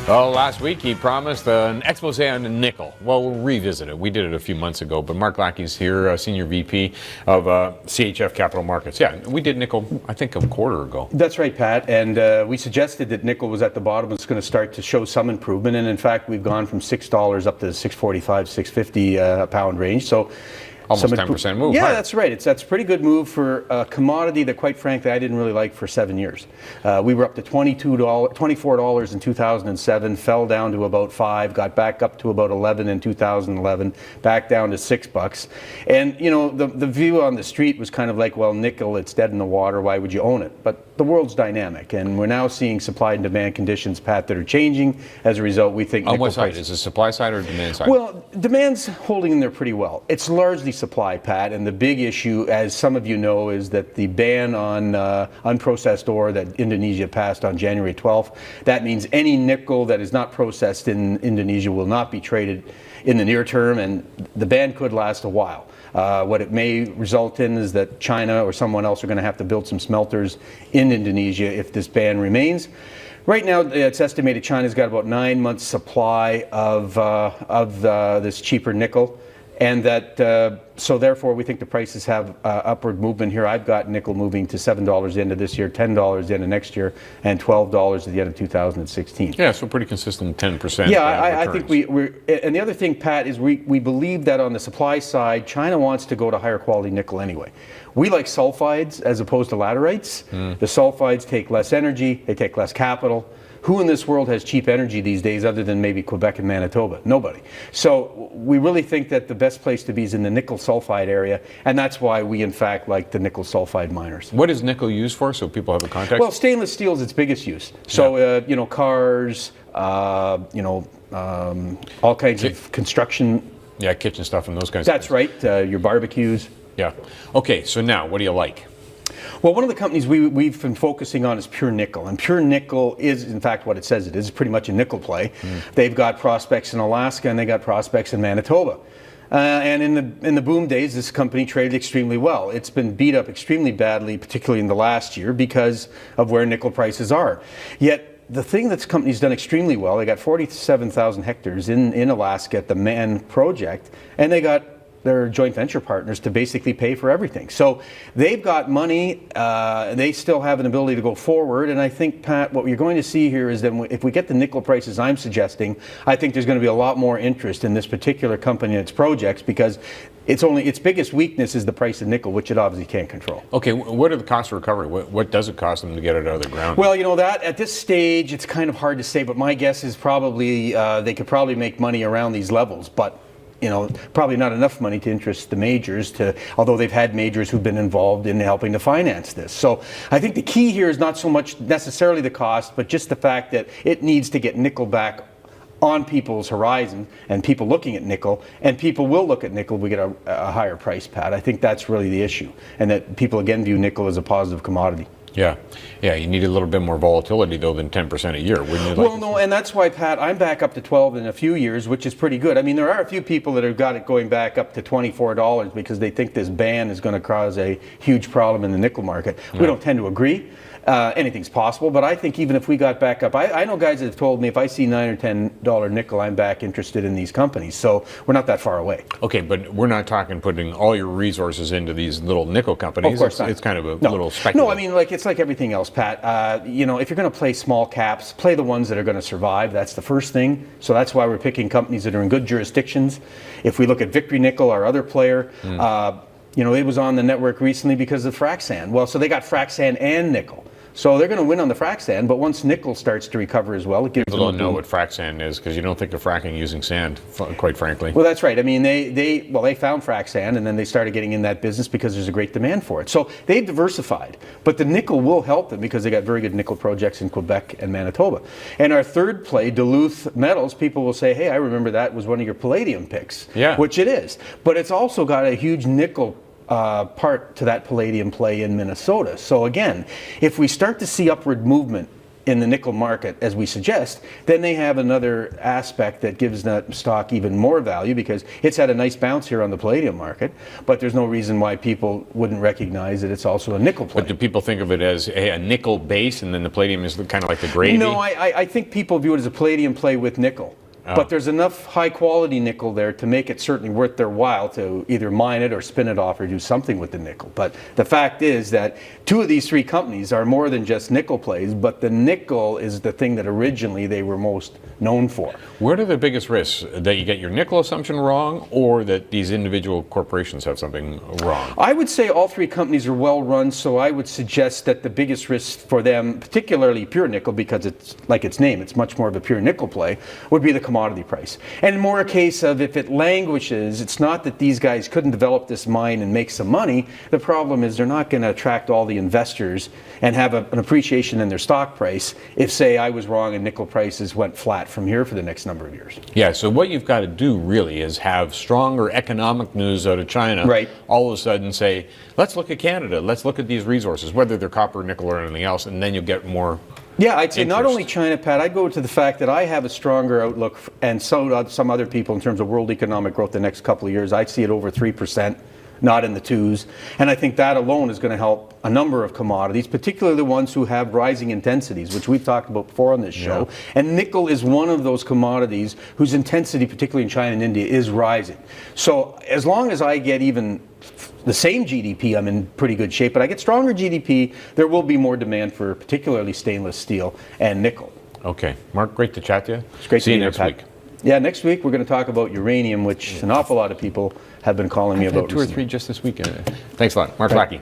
Well, last week he promised an expose on nickel. Well, we'll revisit it. We did it a few months ago, but Mark Lackey's here, Senior VP of CHF Capital Markets. Yeah, we did nickel, I think, a quarter ago. That's right, Pat, and we suggested that nickel was at the bottom. It's going to start to show some improvement, and in fact, we've gone from $6 up to $6.45, $6.50 a pound range. So. Almost 10% move. Yeah, right? That's right. That's a pretty good move for a commodity that, quite frankly, I didn't really like for 7 years. We were up to $24 in 2007, fell down to about $5, got back up to about $11 in 2011, back down to $6. And you know, the view on the street was kind of like, well, nickel, it's dead in the water. Why would you own it? But the world's dynamic, and we're now seeing supply and demand conditions, Pat, that are changing. As a result, we think. On what side? Is it supply side or demand side? Well, demand's holding in there pretty well. It's largely supply, Pat, and the big issue, as some of you know, is that the ban on unprocessed ore that Indonesia passed on January 12th, that means any nickel that is not processed in Indonesia will not be traded in the near term, and the ban could last a while. What it may result in is that China or someone else are going to have to build some smelters in Indonesia if this ban remains. Right now, it's estimated China's got about 9 months' supply of this cheaper nickel, and that so therefore we think the prices have upward movement here. I've got nickel moving to $7 the end of this year, $10 the end of next year, and $12 at the end of 2016. Yeah, so pretty consistent 10%. Yeah, I think we're. And the other thing, Pat, is we believe that on the supply side, China wants to go to higher quality nickel anyway. We like sulfides as opposed to laterites. The sulfides take less energy, they take less capital. Who in this world has cheap energy these days other than maybe Quebec and Manitoba? Nobody. So we really think that the best place to be is in the nickel sulfide area, and that's why we in fact like the nickel sulfide miners. What is nickel used for, so people have a context? Well, stainless steel is its biggest use. So you know, cars, all kinds of construction. Yeah, kitchen stuff and those kinds That's of things. right, your barbecues. Yeah. Okay, so now, what do you like? Well, one of the companies we've been focusing on is Pure Nickel, and Pure Nickel is, in fact, what it says it is. It's pretty much a nickel play. They've got prospects in Alaska and they got prospects in Manitoba. And in the boom days, this company traded extremely well. It's been beat up extremely badly, particularly in the last year, because of where nickel prices are. Yet the thing that this company's done extremely well, they got 47,000 hectares in Alaska at the Man project, and they got their joint venture partners to basically pay for everything. So they've got money, they still have an ability to go forward, and I think, Pat, what you're going to see here is that if we get the nickel prices I'm suggesting, I think there's going to be a lot more interest in this particular company and its projects, because its biggest weakness is the price of nickel, which it obviously can't control. Okay, what are the costs of recovery? What does it cost them to get it out of the ground? Well, you know, that at this stage, it's kind of hard to say, but my guess is probably they could probably make money around these levels, but you know, probably not enough money to interest the majors, although they've had majors who've been involved in helping to finance this. So I think the key here is not so much necessarily the cost, but just the fact that it needs to get nickel back on people's horizon, and people looking at nickel, and people will look at nickel if we get a higher price, Pat. I think that's really the issue, and that people again view nickel as a positive commodity. Yeah, you need a little bit more volatility though than 10% a year, wouldn't you? Well, no, and that's why, Pat, I'm back up to 12 in a few years, which is pretty good. I mean, there are a few people that have got it going back up to $24 because they think this ban is going to cause a huge problem in the nickel market. We don't tend to agree. Anything's possible, but I think even if we got back up, I know guys that have told me if I see $9 or $10 nickel, I'm back interested in these companies. So we're not that far away. Okay, but we're not talking putting all your resources into these little nickel companies. Of course not. It's kind of a little speculative. No, I mean, it's like everything else, Pat. You know, if you're going to play small caps, play the ones that are going to survive. That's the first thing. So that's why we're picking companies that are in good jurisdictions. If we look at Victory Nickel, our other player, you know, it was on the network recently because of frac sand. Well, so they got frac sand and nickel. So they're going to win on the frac sand, but once nickel starts to recover as well, it gives them People don't know what frac sand is because you don't think of fracking using sand, quite frankly. Well, that's right. I mean, they found frac sand, and then they started getting in that business because there's a great demand for it. So they've diversified, but the nickel will help them because they got very good nickel projects in Quebec and Manitoba. And our third play, Duluth Metals, people will say, hey, I remember that was one of your palladium picks, which it is. But it's also got a huge nickel part to that palladium play in Minnesota. So again, if we start to see upward movement in the nickel market, as we suggest, then they have another aspect that gives that stock even more value, because it's had a nice bounce here on the palladium market, but there's no reason why people wouldn't recognize that it's also a nickel play. But do people think of it as a nickel base, and then the palladium is kind of like the gravy? No, I think people view it as a palladium play with nickel. Oh. But there's enough high quality nickel there to make it certainly worth their while to either mine it or spin it off or do something with the nickel. But the fact is that two of these three companies are more than just nickel plays, but the nickel is the thing that originally they were most known for. Where are the biggest risks? That you get your nickel assumption wrong, or that these individual corporations have something wrong? I would say all three companies are well run, so I would suggest that the biggest risk for them, particularly pure nickel, because it's like its name, it's much more of a pure nickel play, would be the commodity price. And more a case of if it languishes, it's not that these guys couldn't develop this mine and make some money. The problem is they're not going to attract all the investors and have an appreciation in their stock price if, say, I was wrong and nickel prices went flat from here for the next number of years. Yeah, so what you've got to do really is have stronger economic news out of China. Right. All of a sudden say, let's look at Canada, let's look at these resources, whether they're copper, nickel, or anything else, and then you'll get more. Yeah, I'd say interest. Not only China, Pat, I'd go to the fact that I have a stronger outlook, and so do some other people, in terms of world economic growth the next couple of years. I'd see it over 3%, not in the 2s. And I think that alone is going to help a number of commodities, particularly the ones who have rising intensities, which we've talked about before on this show. Yeah. And nickel is one of those commodities whose intensity, particularly in China and India, is rising. So as long as I get even the same GDP, I'm in pretty good shape. But I get stronger GDP, there will be more demand for particularly stainless steel and nickel. Okay. Mark, great to chat to you. It's great to see be you here, next Pat. week. Yeah, next week we're going to talk about uranium, which an awful lot of people have been calling me about. I've had 2 or 3 just this weekend. Thanks a lot. Mark Lackey.